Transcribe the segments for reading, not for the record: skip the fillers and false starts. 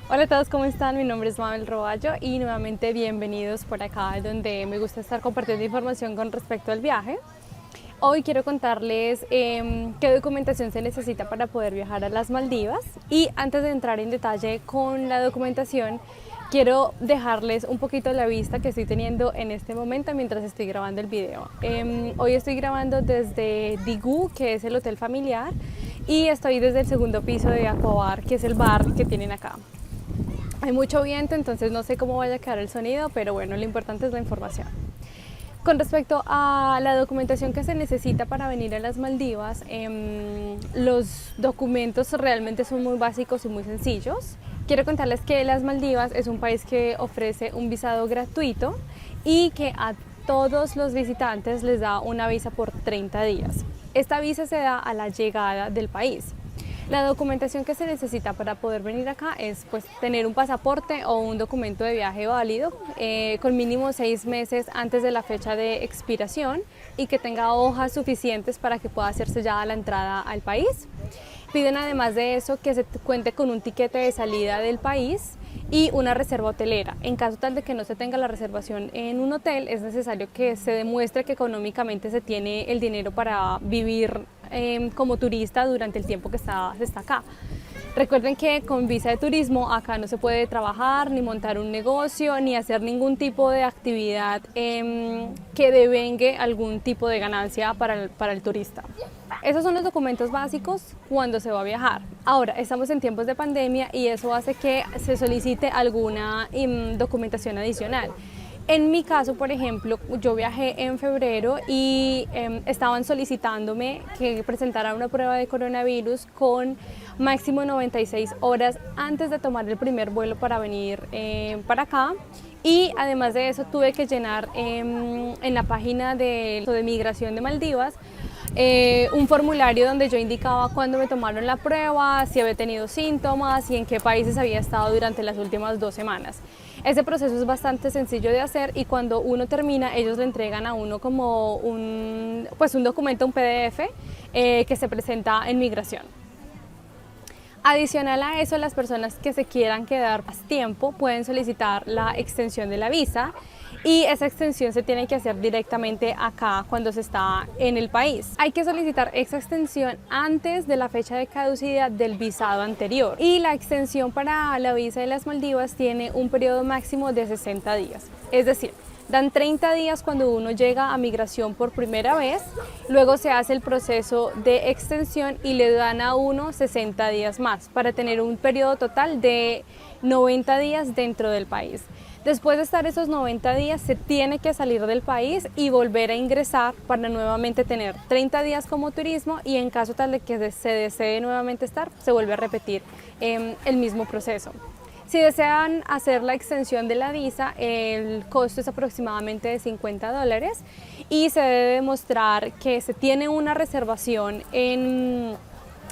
Hola a todos, ¿cómo están? Mi nombre es Mabel Roballo y nuevamente bienvenidos por acá donde me gusta estar compartiendo información con respecto al viaje. Hoy quiero contarles qué documentación se necesita para poder viajar a las Maldivas y antes de entrar en detalle con la documentación quiero dejarles un poquito la vista que estoy teniendo en este momento mientras estoy grabando el video. Hoy estoy grabando desde Digú, que es el hotel familiar, y estoy desde el segundo piso de Aquabar, que es el bar que tienen acá. Hay mucho viento, entonces no sé cómo vaya a quedar el sonido, pero bueno, lo importante es la información. Con respecto a la documentación que se necesita para venir a las Maldivas, los documentos realmente son muy básicos y muy sencillos. Quiero contarles que las Maldivas es un país que ofrece un visado gratuito y que a todos los visitantes les da una visa por 30 días. Esta visa se da a la llegada del país. La documentación que se necesita para poder venir acá es tener un pasaporte o un documento de viaje válido con mínimo 6 meses antes de la fecha de expiración y que tenga hojas suficientes para que pueda ser sellada la entrada al país. Piden además de eso que se cuente con un tiquete de salida del país y una reserva hotelera. En caso tal de que no se tenga la reservación en un hotel, es necesario que se demuestre que económicamente se tiene el dinero para vivir como turista durante el tiempo que se está acá. Recuerden que con visa de turismo acá no se puede trabajar, ni montar un negocio, ni hacer ningún tipo de actividad que devengue algún tipo de ganancia para el turista. Esos son los documentos básicos cuando se va a viajar. Ahora, estamos en tiempos de pandemia y eso hace que se solicite alguna documentación adicional. En mi caso, por ejemplo, yo viajé en febrero y estaban solicitándome que presentara una prueba de coronavirus con máximo 96 horas antes de tomar el primer vuelo para venir para acá. Y además de eso tuve que llenar en la página de migración de Maldivas un formulario donde yo indicaba cuándo me tomaron la prueba, si había tenido síntomas y en qué países había estado durante las últimas 2 semanas. Ese proceso es bastante sencillo de hacer y cuando uno termina, ellos le entregan a uno como un documento, un PDF que se presenta en migración. Adicional a eso, las personas que se quieran quedar más tiempo pueden solicitar la extensión de la visa y esa extensión se tiene que hacer directamente acá cuando se está en el país. Hay que solicitar esa extensión antes de la fecha de caducidad del visado anterior y la extensión para la visa de las Maldivas tiene un periodo máximo de 60 días, es decir, dan 30 días cuando uno llega a migración por primera vez, luego se hace el proceso de extensión y le dan a uno 60 días más para tener un periodo total de 90 días dentro del país. Después de estar esos 90 días se tiene que salir del país y volver a ingresar para nuevamente tener 30 días como turismo y en caso tal de que se desee nuevamente estar, se vuelve a repetir el mismo proceso. Si desean hacer la extensión de la visa, el costo es aproximadamente de $50 y se debe demostrar que se tiene una reservación en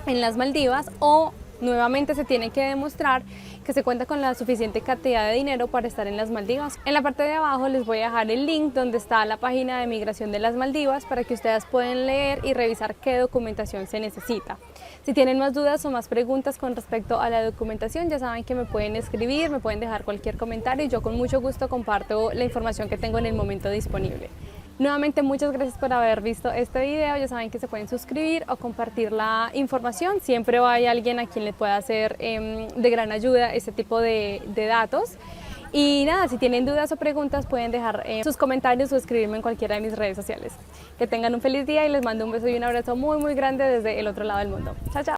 las Maldivas o nuevamente se tiene que demostrar que se cuenta con la suficiente cantidad de dinero para estar en las Maldivas. En la parte de abajo les voy a dejar el link donde está la página de migración de las Maldivas para que ustedes puedan leer y revisar qué documentación se necesita. Si tienen más dudas o más preguntas con respecto a la documentación, ya saben que me pueden escribir, me pueden dejar cualquier comentario y yo con mucho gusto comparto la información que tengo en el momento disponible. Nuevamente muchas gracias por haber visto este video, ya saben que se pueden suscribir o compartir la información, siempre hay alguien a quien le pueda hacer de gran ayuda este tipo de datos. Y nada, si tienen dudas o preguntas pueden dejar sus comentarios o escribirme en cualquiera de mis redes sociales. Que tengan un feliz día y les mando un beso y un abrazo muy grande desde el otro lado del mundo. Chao, chao.